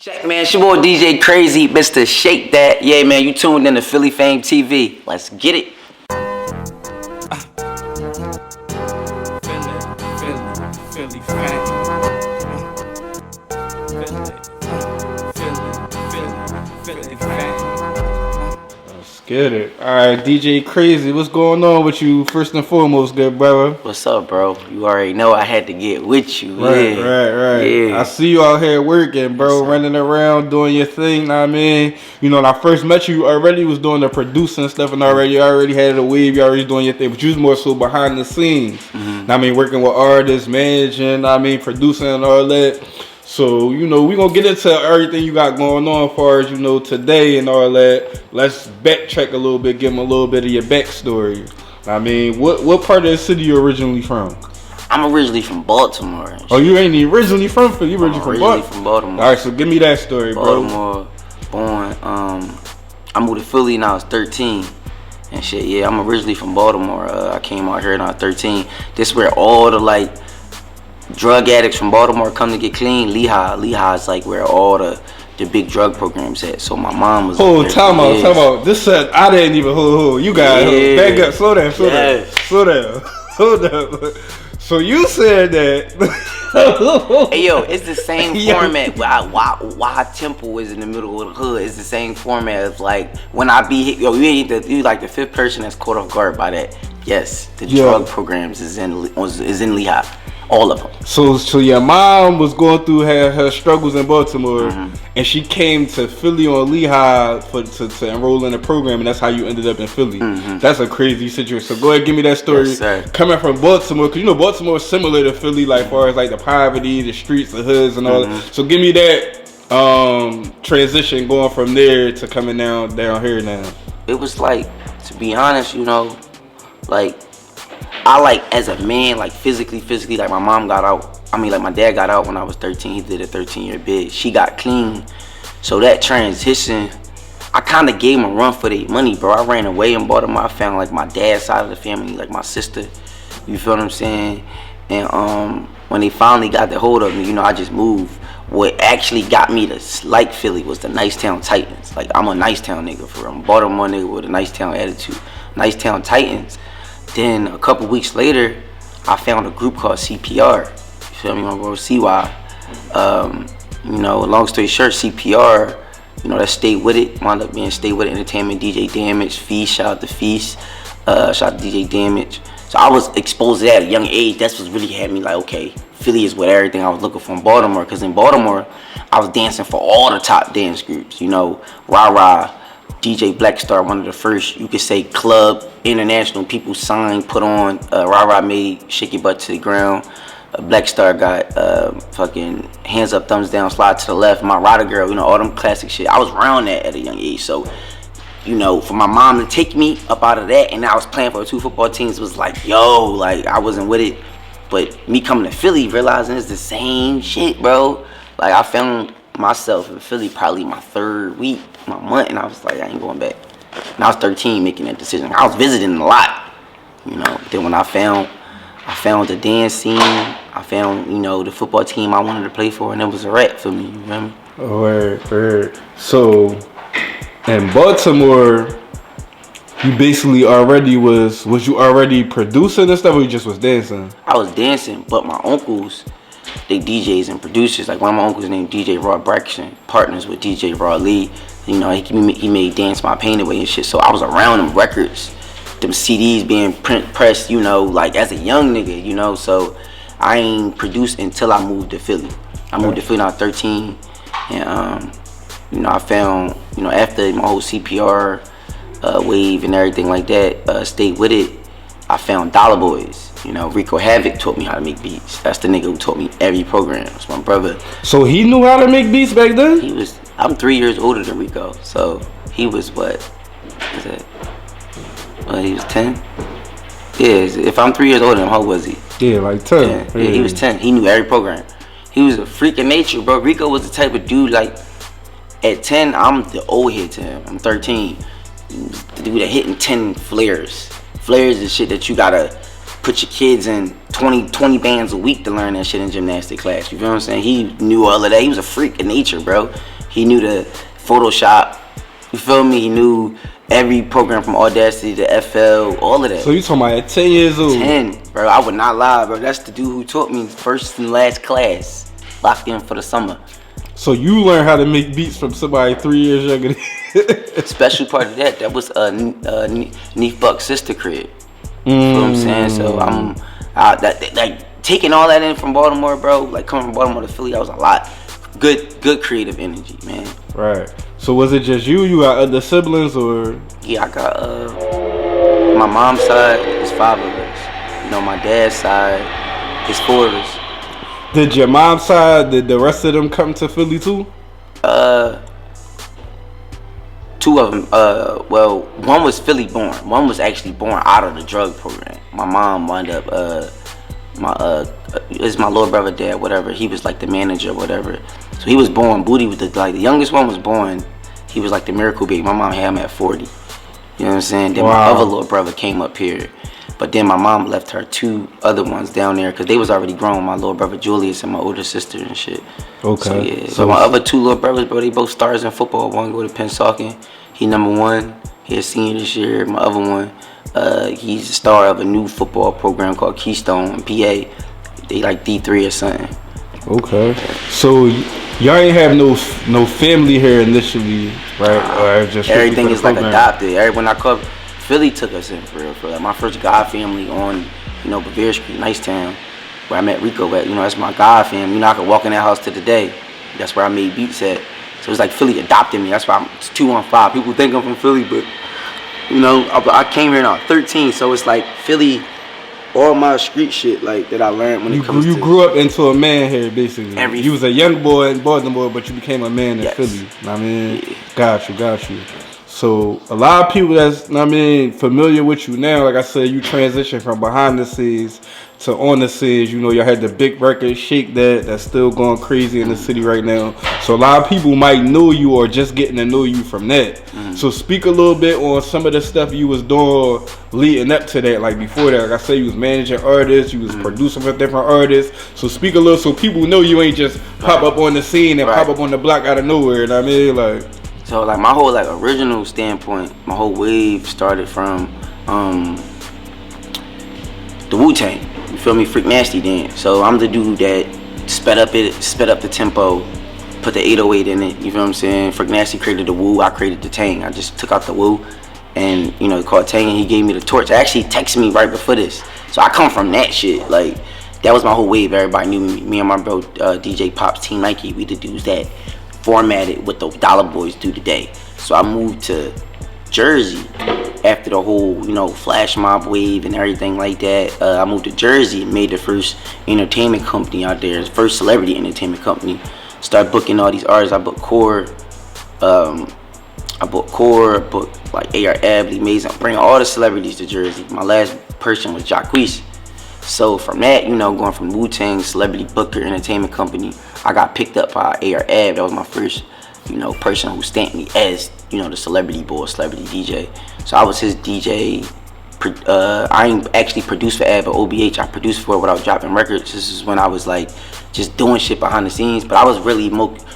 Check, man. It's your boy DJ Crazy, Mr. Shake That. Yeah, man, you tuned in to F.A.M.E TV. Let's get it. Philly Let's get it. Alright, DJ Crazy, what's going on with you first and foremost, good brother? What's up, bro? You already know I had to get with you. Right. Yeah. I see you out here working, bro, running around, doing your thing, know what I mean? You know, when I first met you, already was doing the producing stuff and you already had a wave, you already doing your thing, but you was more so behind the scenes. Know what I mean, working with artists, managing, know what I mean, producing and all that. So, you know, we're going to get into everything you got going on as far as, you know, today and all that. Let's backtrack a little bit, give them a little bit of your backstory. I mean, what part of the city you originally from? I'm originally from Baltimore. Oh, you ain't even originally from Philly? You originally from Baltimore. All right, so give me that story, Baltimore, born. I moved to Philly when I was 13. And shit, yeah, I'm originally from Baltimore. I came out here when I was 13. This is where all the, like, drug addicts from Baltimore come to get clean. Lehigh is like where all the big drug programs at. So my mom was. Oh, time out. This said I didn't even. You got back up. Slow down. Hold up. So you said that. Hey yo, it's the same format. Why Temple is in the middle of the hood. It's the same format of like when I be hit. Yo, you like the fifth person that's caught off guard by that. Yes, the drug programs is in Lehigh. All of them. So your mom was going through her struggles in Baltimore, and she came to Philly on Lehigh to enroll in the program, and that's how you ended up in Philly. That's a crazy situation. So go ahead, give me that story. Yes, coming from Baltimore, because you know Baltimore is similar to Philly, like far as like the poverty, the streets, the hoods, and all that. So give me that transition going from there to coming down here now. It was like, to be honest, you know, like. I like as a man, like physically, like my mom got out. I mean, like my dad got out when I was 13. He did a 13-year bid. She got clean. So that transition, I kind of gave him a run for their money, bro. I ran away in Baltimore. I found like my dad's side of the family, like my sister. You feel what I'm saying? And when they finally got the hold of me, you know, I just moved. What actually got me to like Philly was the Nicetown Titans. Like I'm a Nicetown nigga for real. I'm a Baltimore nigga with a Nicetown attitude. Nicetown Titans. Then a couple weeks later, I found a group called CPR. You feel me? I'm going to see why. You know, long story short, CPR, you know, that Stayed With It, wound up being Stayed With It Entertainment, DJ Damage, Feast, shout out to Feast, shout out to DJ Damage. So I was exposed to that at a young age. That's what really had me like, okay, Philly is what everything I was looking for in Baltimore. Because in Baltimore, I was dancing for all the top dance groups, you know, Rah-Rah, DJ Blackstar, one of the first, you could say, club international people signed, put on. Rah-Rah made Shake Your Butt to the Ground. Blackstar got fucking Hands Up, Thumbs Down, Slide to the Left. My Rider Girl, you know, all them classic shit. I was around that at a young age. So, you know, for my mom to take me up out of that, and I was playing for 2 football teams, was like, yo, like, I wasn't with it. But me coming to Philly, realizing it's the same shit, bro. Like, I found myself in Philly probably my 3rd week, my month, and I was like, I ain't going back. And I was 13 making that decision. I was visiting a lot, you know. Then when I found the dance scene, I found, you know, the football team I wanted to play for, and it was a wrap for me, you feel me? Word. So in Baltimore, you basically already was you already producing and stuff, or you just was dancing? I was dancing, but my uncles, they DJs and producers. Like one of my uncles named DJ Raw Braxton, partners with DJ Raw Lee. You know, he made Dance My Pain Away and shit. So I was around them records, them CDs being pressed, you know, like as a young nigga, you know. So I ain't produced until I moved to Philly. I moved to Philly when I was 13, and you know, I found, you know, after my whole CPR wave and everything like that, Stayed With It, I found Dollar Boys. You know, RecoHavoc taught me how to make beats. That's the nigga who taught me every program. It's my brother. So he knew how to make beats back then? I'm 3 years older than Rico. So he was what? Is that? He was 10? Yeah, if I'm 3 years older than him, how old was he? Yeah, like 10. Yeah, he was 10. He knew every program. He was a freak of nature, bro. Rico was the type of dude, like, at 10, I'm the old head to him. I'm 13. The dude that hitting 10 flares. Flares is shit that you gotta put your kids in 20 bands a week to learn that shit in gymnastic class. You feel what I'm saying? He knew all of that. He was a freak of nature, bro. He knew the Photoshop. You feel me? He knew every program from Audacity to FL, all of that. So you talking about at 10 years old? 10, bro. I would not lie, bro. That's the dude who taught me first and last class. Locked in for the summer. So you learned how to make beats from somebody 3 years younger than Special part of that was Neef Buck's sister crib. You know what I'm saying? So I'm like taking all that in from Baltimore, bro. Like coming from Baltimore to Philly, that was a lot. Good creative energy, man. Right. So was it just you? You got other siblings or? Yeah, I got my mom's side is 5 of us. You know, my dad's side is 4 of us. Did your mom's side, did the rest of them come to Philly too? 2 of them. Well, one was Philly born. One was actually born out of the drug program. My mom wound up it's my little brother dad, whatever. He was like the manager, whatever. So he was born. Booty was the youngest one was born. He was like the miracle baby. My mom had him at 40. You know what I'm saying? Then my other little brother came up here. But then my mom left her 2 other ones down there because they was already grown. My little brother Julius and my older sister and shit. Okay. So yeah. So my other 2 little brothers, bro, they both stars in football. One go to Pennsauken. He number 1. He a senior this year. My other one, he's a star of a new football program called Keystone in PA. They like D3 or something. Okay. So y'all ain't have no family here initially, right? Or just everything is like adopted. When I come, Philly took us in for real. Like my first God family on, you know, Bavaria Street, Nicetown, where I met Rico at. You know, that's my God family. You know, I could walk in that house to the day. That's where I made beats at. So it's like Philly adopted me. That's why it's 215. People think I'm from Philly, but you know, I came here now 13. So it's like Philly, all my street shit like that I learned when it comes to. You grew up into a man here, basically. You was a young boy in Baltimore, but you became a man in Philly. I mean, yeah. Got you. So a lot of people that's, familiar with you now, like I said, you transitioned from behind the scenes to on the scenes. You know, y'all had the big record, Shake That, that's still going crazy in the city right now. So a lot of people might know you or just getting to know you from that. Mm-hmm. So speak a little bit on some of the stuff you was doing leading up to that. Like before that, like I said, you was managing artists, you was producing for different artists. So speak a little so people know you ain't just pop up on the scene and pop up on the block out of nowhere. You know what I mean? Like. So like my whole like original standpoint, my whole wave started from the Wu-Tang. You feel me? Freak Nasty then. So I'm the dude that sped up the tempo, put the 808 in it. You feel what I'm saying? Freak Nasty created the Wu, I created the Tang. I just took out the Wu and you know called Tang and he gave me the torch. Actually texted me right before this. So I come from that shit. Like that was my whole wave. Everybody knew me. Me and my bro DJ Pops, Team Nike, we the dudes that formatted what the Dollar Boys do today. So I moved to Jersey after the whole, you know, flash mob wave and everything like that. I moved to Jersey and made the first entertainment company out there, first celebrity entertainment company. Started booking all these artists. I booked Core, booked like A.R. Abley, Mason, bringing all the celebrities to Jersey. My last person was Jacquees. So from that, you know, going from Wu-Tang, celebrity booker, entertainment company, I got picked up by A.R. Ab. That was my first, you know, person who stamped me as, you know, the celebrity boy, celebrity DJ. So I was his DJ. I ain't actually produced for Ab, but OBH. I produced for it without dropping records. This is when I was like just doing shit behind the scenes. But I was really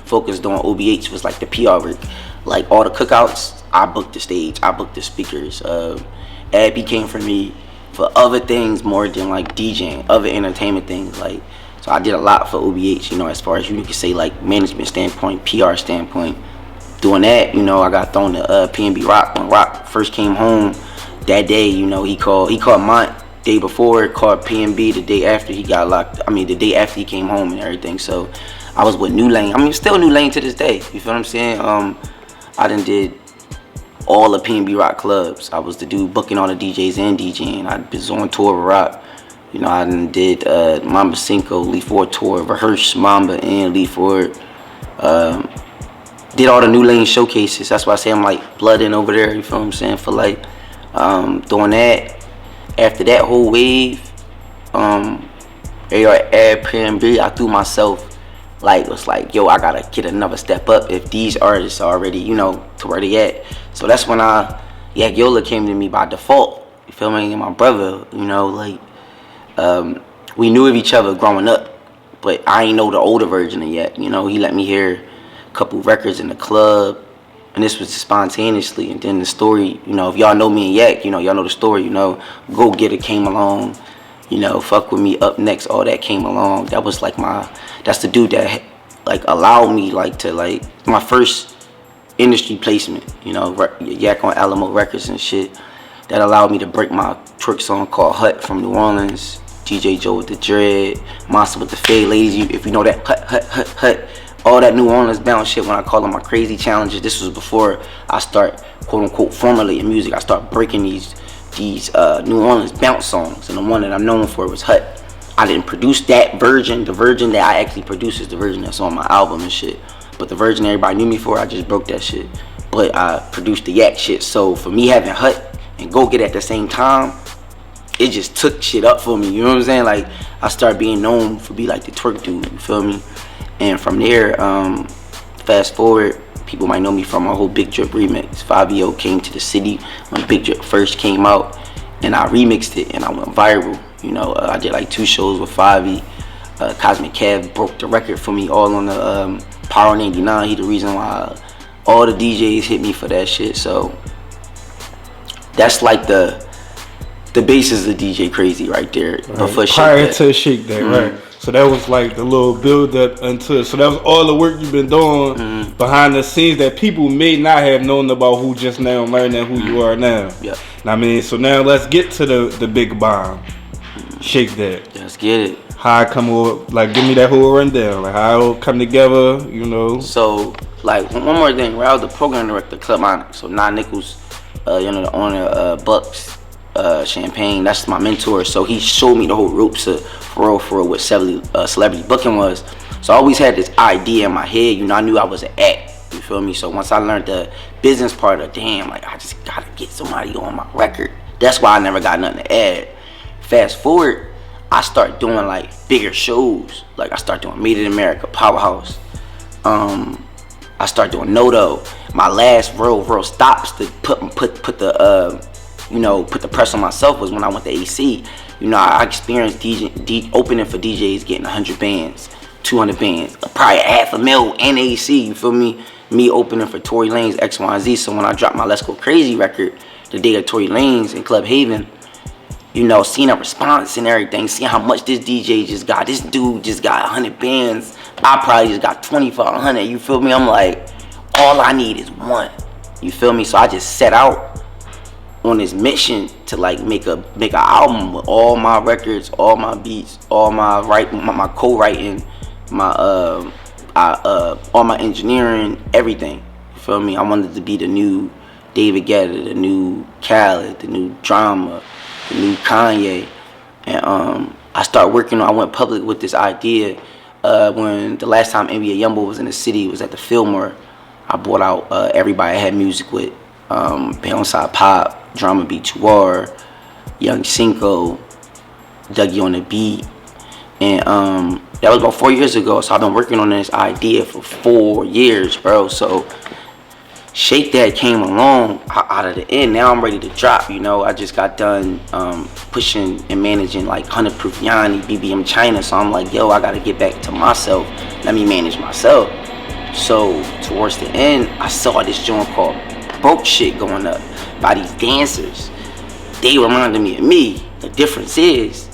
focused on OBH, was like the PR work. Like all the cookouts, I booked the stage, I booked the speakers. Ab came for me for other things more than like DJing, other entertainment things. Like, so I did a lot for OBH, you know, as far as you could say like management standpoint, PR standpoint. Doing that, you know, I got thrown to PNB Rock. When Rock first came home that day, you know, he called Mont day before, called PNB the day after he got locked. I mean, the day after he came home and everything. So I was with New Lane. I mean, still New Lane to this day. You feel what I'm saying? I done did all the PNB Rock clubs. I was the dude booking all the DJs and DJing. I was on tour with Rock. You know, I done did Mamba Cinco, Lee Ford tour, rehearsed Mamba and Lee Ford. Did all the New Lane showcases. That's why I say I'm like blooding over there, you feel what I'm saying? For like doing that. After that whole wave, AR Ad PNB, I threw myself like, was like, yo, I gotta get another step up if these artists are already, you know, to where they at. So that's when Yola came to me by default. You feel me? And my brother, you know, like We knew of each other growing up, but I ain't know the older version of Yak. You know, he let me hear a couple records in the club, and this was spontaneously. And then the story, you know, if y'all know me and Yak, you know, y'all know the story. You know, Go Get It came along. You know, Fuck With Me, Up Next, all that came along. That was like that's the dude that like allowed me like to like my first industry placement. You know, Yak on Alamo Records and shit. That allowed me to break my twerk song called Hut from New Orleans. DJ Joe with the Dread, Monster with the Fade, ladies. If you know that Hut, all that New Orleans bound shit. When I call them my crazy challenges, this was before I start quote unquote formulating music. I start breaking these New Orleans bounce songs, and the one that I'm known for was Hut. I didn't produce that version. The version that I actually produced is the version that's on my album and shit. But the version everybody knew me for, I just broke that shit. But I produced the Yak shit. So for me having Hut and Go Get It at the same time, it just took shit up for me, you know what I'm saying? Like, I started being known for be like the twerk dude, you feel me? And from there, fast forward, people might know me from my whole Big Drip remix. 5EO came to the city when Big Drip first came out, and I remixed it, and I went viral. You know, I did like 2 shows with 5E. Cosmic Cav broke the record for me all on the Power 99. He the reason why all the DJs hit me for that shit. So that's like the basis of DJ Crazy right there. Right. Before prior to Shake That, right? So that was like the little build up until. So that was all the work you've been doing behind the scenes that people may not have known about, who just now learning who you are now. Yeah. I mean, so now let's get to the big bomb. Shake That. Let's get it. How I come up, like, give me that whole rundown, like how it come together, you know. So, like, one more thing, right? I was the program director, Club Onyx. So Nah Nichols, you know, the owner, Bucks, Champagne, that's my mentor. So he showed me the whole ropes of for real what celebrity booking was. So I always had this idea in my head, you know, I knew I was an act, you feel me? So once I learned the business part of, damn, like, I just gotta get somebody on my record. That's why I never got nothing to add. Fast forward, I start doing like bigger shows. Like I start doing Made in America, Powerhouse. I start doing Noto. My last real stops to put the put the press on myself was when I went to AC. You know, I experienced opening for DJs getting 100 bands, 200 bands, probably $500,000 in AC. You feel me? Me opening for Tory Lanez, X, Y, and Z. So when I dropped my Let's Go Crazy record, the day of Tory Lanez in Club Haven, you know, seeing a response and everything, seeing how much this DJ just got. This dude just got 100 bands. I probably just got 2,500. You feel me? I'm like, all I need is one. You feel me? So I just set out on this mission to like make an album with all my records, all my beats, all my my co-writing, all my engineering, everything. You feel me? I wanted to be the new David Guetta, the new Khaled, the new Drama, the new Kanye. And I went public with this idea when the last time NBA Youngboy was in the city, was at the Fillmore. I brought out everybody I had music with, Beyonce Pop, Drama B2R, Young Cinco, Dougie on the beat. And that was about 4 years ago. So I've been working on this idea for 4 years, bro. So Shake That came along out of the end. Now I'm ready to drop, you know. I just got done pushing and managing like 100 Proof Yanni, BBM China. So I'm like, yo, I gotta get back to myself. Let me manage myself. So towards the end, I saw this joint called Broke Shit going up by these dancers. They reminded me of me. The difference is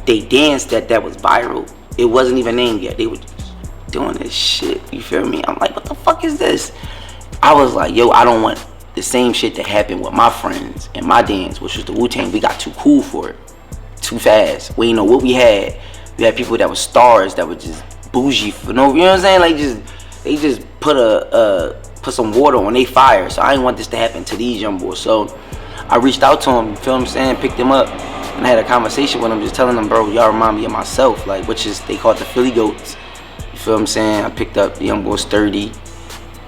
they danced that was viral. It wasn't even named yet. They were just doing this shit, you feel me? I'm like, what the fuck is this? I was like, yo, I don't want the same shit that happened with my friends and my dance, which was the Wu-Tang. We got too cool for it, too fast. We didn't know what we had. We had people that were stars that were just bougie for no, you know what I'm saying? Like they just put some water on their fire. So I didn't want this to happen to these young boys. So I reached out to them, you feel what I'm saying? Picked them up and I had a conversation with them, just telling them, bro, y'all remind me of myself, like, which is, they call it the Philly Goats. You feel what I'm saying? I picked up the young boy Sturdy.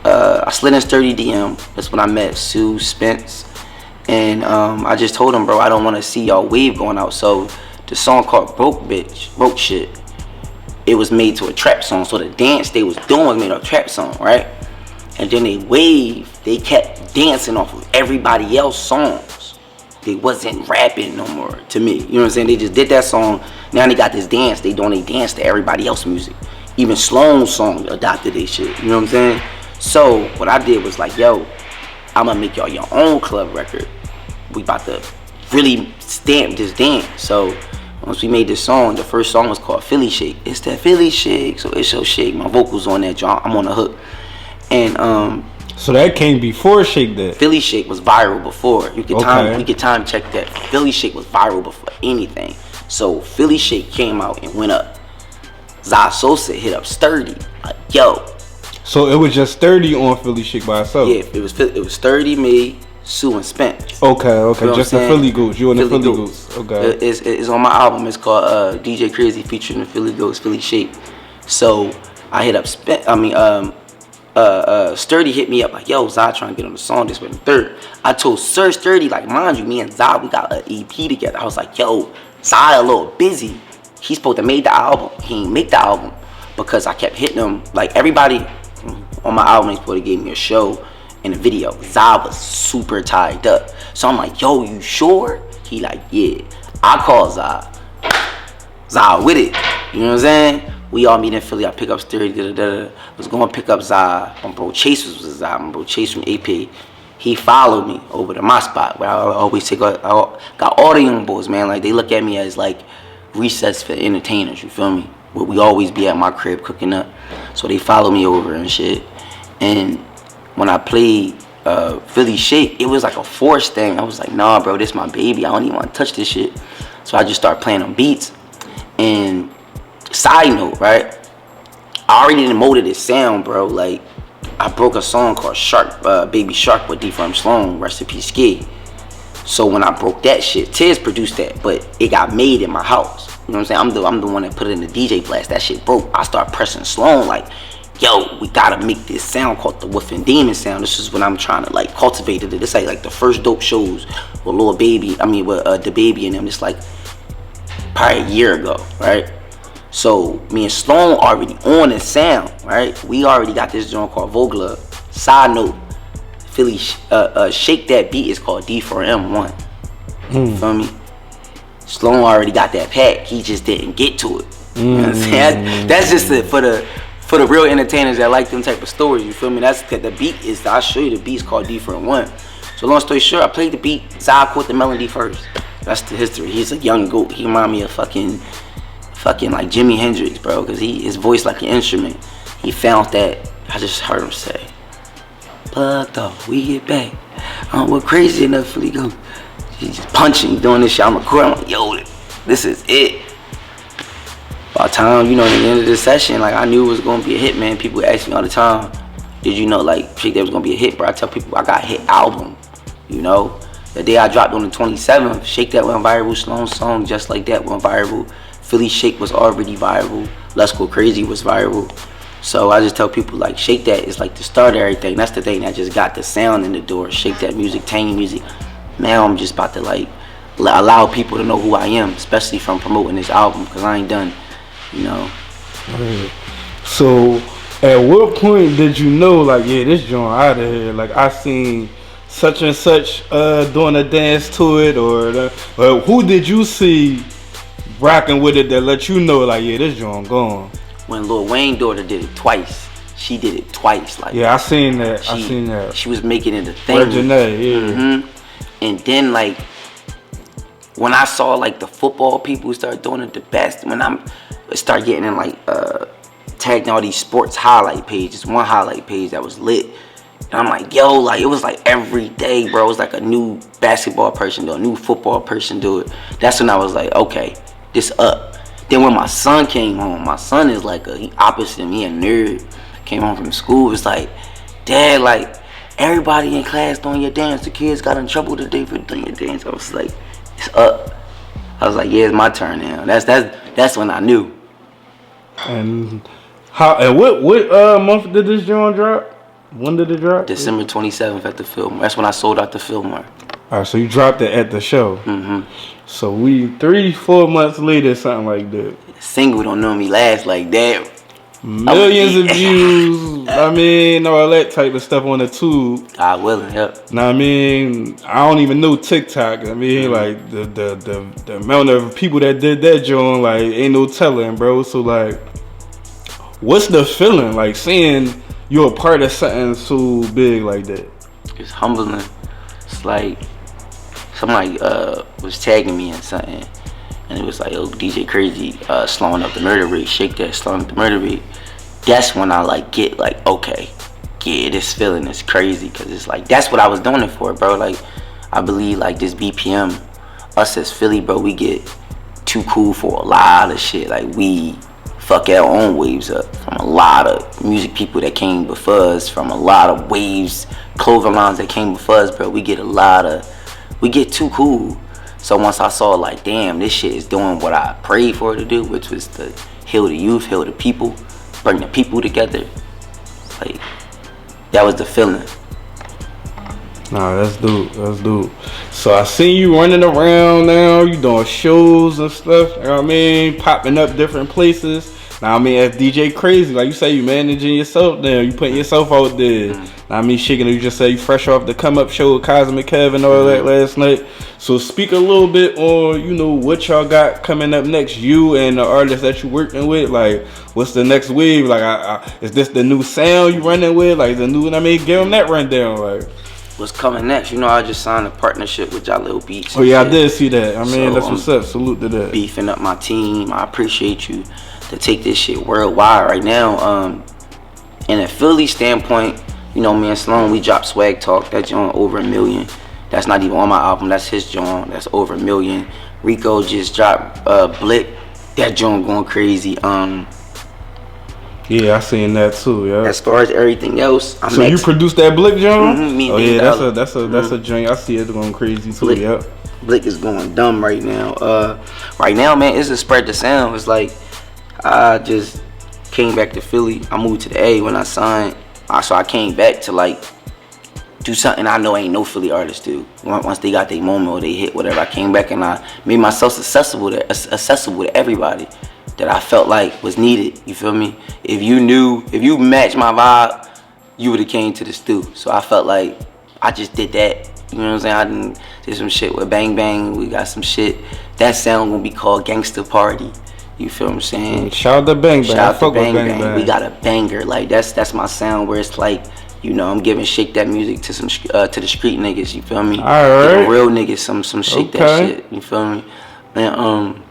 I slid in Sturdy DM. That's when I met Sue, Spence, and I just told him, bro, I don't want to see y'all wave going out. So the song called Broke Shit, it was made to a trap song. So the dance they was doing was made a trap song, right? And then they kept dancing off of everybody else's songs. they wasn't rapping no more to me. You know what I'm saying? They just did that song. Now they got this dance. They doing a dance to everybody else's music. Even Sloan's song adopted they shit. You know what I'm saying? So what I did was like, yo, I'm gonna make y'all your own club record. We about to really stamp this dance. So once we made this song, the first song was called Philly Shake. It's that Philly Shake, so it's your shake. My vocals on that, John. I'm on the hook. And so that came before Shake That. Philly Shake was viral before. You could we could time check that. Philly Shake was viral before anything. So Philly Shake came out and went up. Zah Sosa hit up Sturdy. Like, yo. So it was just Sturdy on Philly Shake by itself. Yeah, it was Sturdy, me, Sue, and Spence. Okay, You know just the Philly Goose. You and the Philly Goose. Okay. It's on my album. It's called DJ Crazy featuring the Philly Goose, Philly Shake. So I hit up Sturdy hit me up like, yo, Zah trying to get on the song, this, with the third. I told Sir Sturdy, like, mind you, me and Zah, we got an EP together. I was like, yo, Zah a little busy. He's supposed to make the album. He ain't make the album because I kept hitting him. Like, everybody on my album, they supposed to give me a show and a video. Zah was super tied up. So I'm like, yo, you sure? He like, yeah. I call Zah. Zah with it. You know what I'm saying? We all meet in Philly. I pick up Sturdy. Was going to pick up Zah. My bro Chase was Zah. My bro Chase from AP. He followed me over to my spot where I always take. I got all the young boys, man. Like, they look at me as like recess for entertainers. You feel me? Where we always be at my crib cooking up. So they follow me over and shit. And when I played Philly Shake, it was like a forced thing. I was like, nah, bro, this my baby. I don't even want to touch this shit. So I just started playing on beats. And side note, right? I already done molded this sound, bro. Like, I broke a song called Shark, Baby Shark with D.F.A.M.E. Sloan, rest in peace, Ski. So when I broke that shit, Tiz produced that, but it got made in my house. You know what I'm saying? I'm the one that put it in the DJ blast. That shit broke. I start pressing Sloan like, yo, we gotta make this sound called the Wolf and Demon sound. This is what I'm trying to like cultivate it. This like the first dope shows with Lil Baby. I mean with the Baby and them. It's like probably a year ago, right? So me and Sloan already on the sound, right? We already got this joint called Vogler. Side note, Philly Shake That beat is called D4M1. You feel me? Sloan already got that pack. He just didn't get to it. You know what I'm saying? That's just for the real entertainers that like them type of stories. You feel me? That's the beat is. I'll show you the beat's called D4M1. So long story short, I played the beat. Zah caught the melody first. That's the history. He's a young goat. He remind me of fucking like Jimi Hendrix, bro, because his voice like an instrument. He found that. I just heard him say, plugged off, we get back. We're crazy enough for Philly Goat. He's just punching, doing this shit. I'm recording. I'm like, yo, this is it. By the time, at the end of the session, like, I knew it was gonna be a hit, man. People ask me all the time, did you know, like, Shake That was gonna be a hit, bro? I tell people I got a hit album, The day I dropped on the 27th, Shake That went viral. Sloan's song, Just Like That, went viral. Philly Shake was already viral. Let's Go Crazy was viral. So I just tell people, like, Shake That is like the start of everything. That's the thing that just got the sound in the door. Shake That music, tangy music. Now I'm just about to, like, allow people to know who I am, especially from promoting this album, because I ain't done, So at what point did you know, like, yeah, this joint out of here? Like, I seen such and such doing a dance to it, or who did you see rocking with it that let you know, like, yeah, this joint gone? When Lil Wayne's daughter did it twice. She did it twice. Like, yeah, I seen that. She was making it a thing. Yeah. And then, like, when I saw, like, the football people start doing it the best, when I start getting in, like, tagging all these sports highlight pages, one highlight page that was lit. And I'm like, yo, like, it was like every day, bro. It was like a new basketball person do it, a new football person do it. That's when I was like, okay, this up. Then when my son came home, my son is like he opposite me, a nerd. Came home from school, it's like, Dad, like, everybody in class doing your dance. The kids got in trouble today for doing your dance. I was like, it's up. I was like, yeah, it's my turn now. That's when I knew. And what month did this joint drop? When did it drop? December 27th at the F.A.M.E. That's when I sold out the F.A.M.E. Alright, so you dropped it at the show. So we 3-4 months later, something like that. The single don't know me last like that. millions of views. I mean, all that type of stuff on the tube. God willing, yep. Now I mean, I don't even know TikTok. I mean, like the amount of people that did that joint, like ain't no telling, bro. So like, what's the feeling like seeing you're a part of something so big like that? It's humbling. It's like somebody was tagging me in something, and it was like, "Oh, DJ Crazy, slowing up the murder rate, shake that, slowing up the murder rate." That's when I like get like, okay, yeah, this feeling is crazy, cause it's like that's what I was doing it for, bro. Like I believe like this BPM, us as Philly, bro, we get too cool for a lot of shit. Like we fuck our own waves up from a lot of music people that came before us, from a lot of waves, clothing lines that came before us, bro. We get too cool. So once I saw like, damn, this shit is doing what I prayed for it to do, which was to heal the youth, heal the people, bring the people together. Like that was the feeling. Nah, that's dope. That's dope. So I seen you running around now. You doing shows and stuff. You know what I mean? Popping up different places. Now I mean, as DJ Crazy, like you say, you managing yourself now. You putting yourself out there. Now I mean, shaking. You just say you fresh off the come up show with Cosmic Kev and all that last night. So speak a little bit on what y'all got coming up next. You and the artists that you working with. Like, what's the next wave? Like, is this the new sound you running with? Like the new? I mean, give them that rundown. Like. What's coming next? I just signed a partnership with Jalil Beats. Oh yeah, I did see that. I mean, so, that's what's up. Salute to that. Beefing up my team. I appreciate you to take this shit worldwide right now. In a Philly standpoint, me and Sloan, we dropped Swag Talk. That joint over 1 million. That's not even on my album. That's his joint. That's over 1 million. Rico just dropped Blick. That joint going crazy. Yeah, I seen that too. Yeah. As far as everything else, so next. You produced that Blick joint? Mm-hmm, oh yeah, that's a joint. I see it going crazy too. Blick, yeah. Blick is going dumb right now. Right now, man, it's a spread the sound. It's like I just came back to Philly. I moved to the A when I signed. So I came back to like do something I know ain't no Philly artists do. Once they got their moment or they hit whatever, I came back and I made myself accessible to everybody that I felt like was needed. You feel me? If you matched my vibe, you would have came to the stew. So I felt like I just did that. You know what I'm saying? I did some shit with Bang Bang. We got some shit. That sound gonna be called Gangsta Party. You feel what I'm saying? Shout out to Bang Bang. Shout out to Bang Bang. We got a banger. Like that's my sound where it's like, I'm giving shake that music to some to the street niggas. You feel me? All right. Giving real niggas some shake that shit. You feel me? And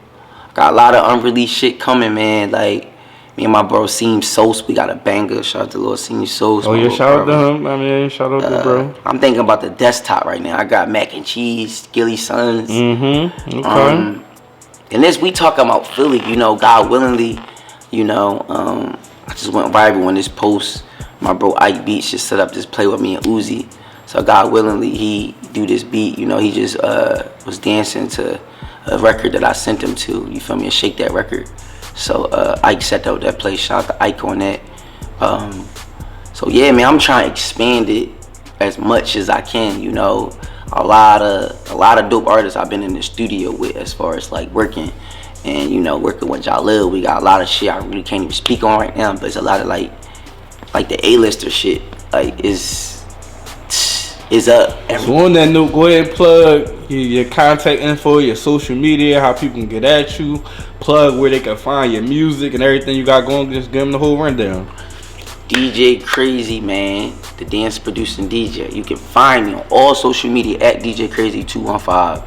got a lot of unreleased shit coming, man. Like me and my bro Seem Sos, we got a banger. Shout out to Lil Seem Sos. Oh yeah, shout out to him. I mean, shout out to bro. I'm thinking about the desktop right now. I got Mac and Cheese, Gilly Sons. Okay. And this we talking about Philly, God willingly, I just went viral when this post. My bro Ike Beats just set up this play with me and Uzi. So God willingly, he do this beat. He just was dancing to a record that I sent him to. You feel me? And shake that record. So Ike set up that play. Shout out to Ike on that. So yeah, man, I'm trying to expand it as much as I can. A lot of dope artists I've been in the studio with as far as like working. And working with Jalil, we got a lot of shit I really can't even speak on right now. But it's a lot of like the A-lister shit. Like is up. So on that note, go ahead and plug your contact info, your social media, how people can get at you, plug where they can find your music and everything you got going. Just give them the whole rundown. DJ Crazy, man, the dance producing DJ. You can find me on all social media at DJ Crazy 215.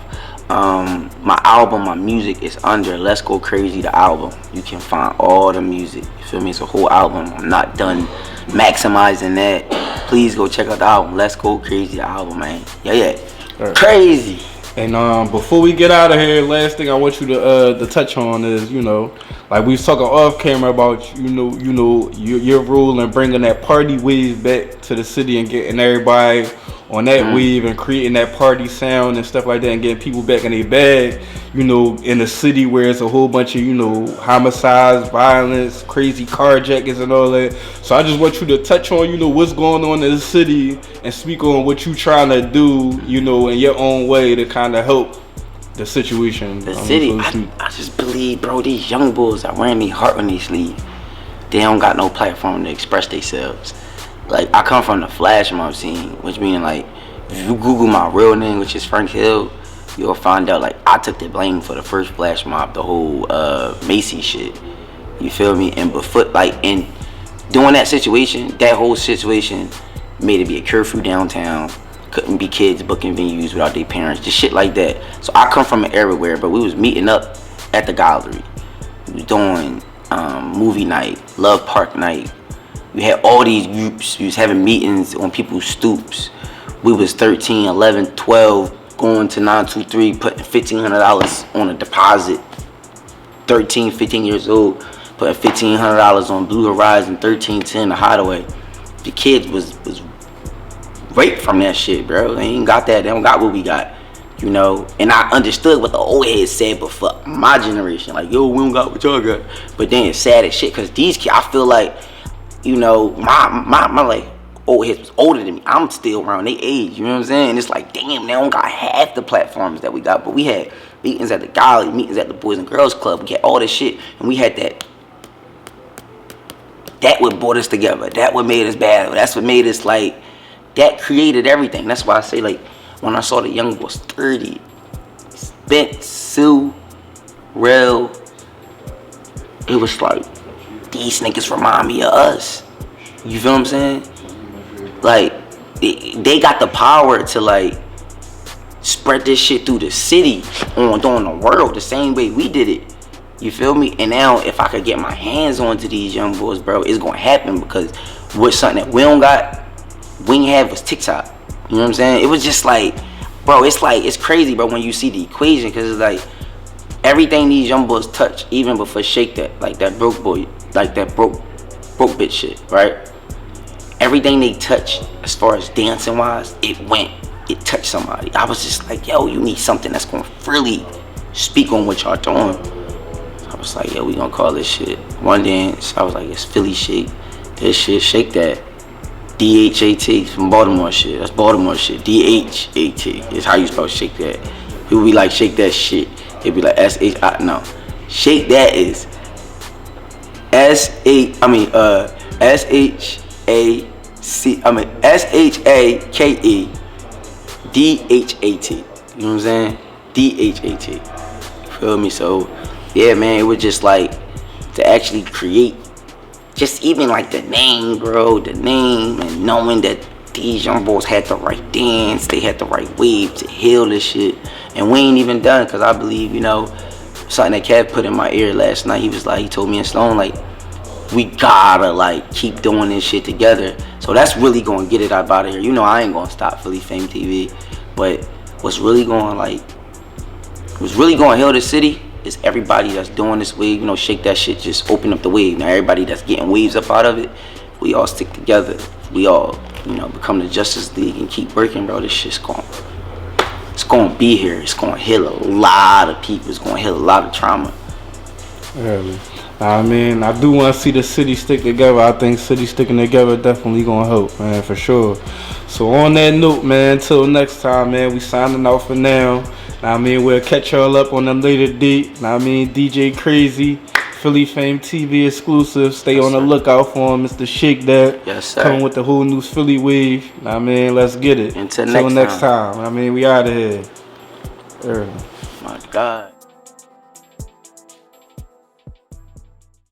My album, my music is under Let's Go Crazy, the album. You can find all the music. You feel me? It's a whole album. I'm not done maximizing that. Please go check out the album. Let's Go Crazy, the album, man. Yeah. Right. Crazy. And before we get out of here, last thing I want you to touch on is, like we was talking off camera about, your role in bringing that party wave back to the city and getting everybody on that wave and creating that party sound and stuff like that and getting people back in their bag, in a city where it's a whole bunch of, homicides, violence, crazy carjackings and all that. So I just want you to touch on, what's going on in the city and speak on what you trying to do, in your own way to kind of help the situation. The city, I just believe, bro, these young bulls are wearing their heart on their sleeve. they don't got no platform to express themselves. Like, I come from the flash mob scene, which means, like, if you Google my real name, which is Frank Hill, you'll find out, like, I took the blame for the first flash mob, the whole Macy shit. You feel me? And before, like, in doing that situation, that whole situation made it be a curfew downtown. Couldn't be kids booking venues without their parents, just shit like that. So I come from an era where, but we was meeting up at the gallery. We was doing movie night, Love Park night. We had all these groups. We was having meetings on people's stoops. We was 13, 11, 12, going to 923, putting $1,500 on a deposit. 13, 15 years old, putting $1,500 on Blue Horizon, 1310, the Hideaway. The kids was raped from that shit, bro. They ain't got that. They don't got what we got, you know. And I understood what the old heads said, but for my generation, like, yo, we don't got what y'all got. But then it's sad as shit, cause these kids, I feel like, you know, my like old heads was older than me. I'm still around their age, you know what I'm saying? It's like, damn, they don't got half the platforms that we got. But we had meetings at the gallery, meetings at the Boys and Girls Club. We had all this shit, and we had that. That what brought us together. That what made us bad. That's what made us, like, that created everything. That's why I say, like, when I saw the young boys 30, Spence, Sue, Rel, it was like, these niggas remind me of us. You feel what I'm saying? Like, they got the power to, like, spread this shit through the city, on the world, the same way we did it. You feel me? And now, if I could get my hands onto these young boys, bro, it's gonna happen, because what's something that we don't got, we ain't have, was TikTok. You know what I'm saying? It was just like, bro, it's like, it's crazy, bro, when you see the equation, because it's like, everything these young boys touch, even before Shake That, like that broke boy, like that broke bitch shit, right? Everything they touch, as far as dancing wise, it touched somebody. I was just like, yo, you need something that's gonna really speak on what y'all doing. I was like, yo, we gonna call this shit One Dance. I was like, it's Philly Shake. This shit, Shake That. DHAT from Baltimore shit. That's Baltimore shit. DHAT is how you spell Shake That. People be like, shake that shit. They be like S-H-I. No. Shake That is S-H-A-C. S-H-A-K-E D-H-A-T. You know what I'm saying? D-H-A-T. Feel me? So, yeah, man, it was just like, to actually create, just even like the name, bro, the name, and knowing that these young boys had the right dance, they had the right wave to heal this shit. And we ain't even done, because I believe, you know, something that Kev put in my ear last night, he told me in Sloan, like, we gotta, like, keep doing this shit together. So that's really gonna get it out of here. You know, I ain't gonna stop Philly Fame TV, but what's really gonna heal the city is everybody that's doing this wave. You know, Shake That shit, just open up the wave. Now everybody that's getting waves up out of it, we all stick together. We all, you know, become the Justice League and keep working, bro. This shit's it's gonna be here. It's gonna heal a lot of people. It's gonna heal a lot of trauma. Really. I mean, I do want to see the city stick together. I think city sticking together definitely gonna help, man, for sure. So on that note, man, until next time, man, we signing out for now. I mean, we'll catch y'all up on a later date. I mean, DJ Crazy, Philly Fame TV exclusive. Stay on the lookout for him, Mr. Shake That. Yes, sir. Coming with the whole new Philly wave. I mean, let's get it. Until next time. I mean, we out of here. My God.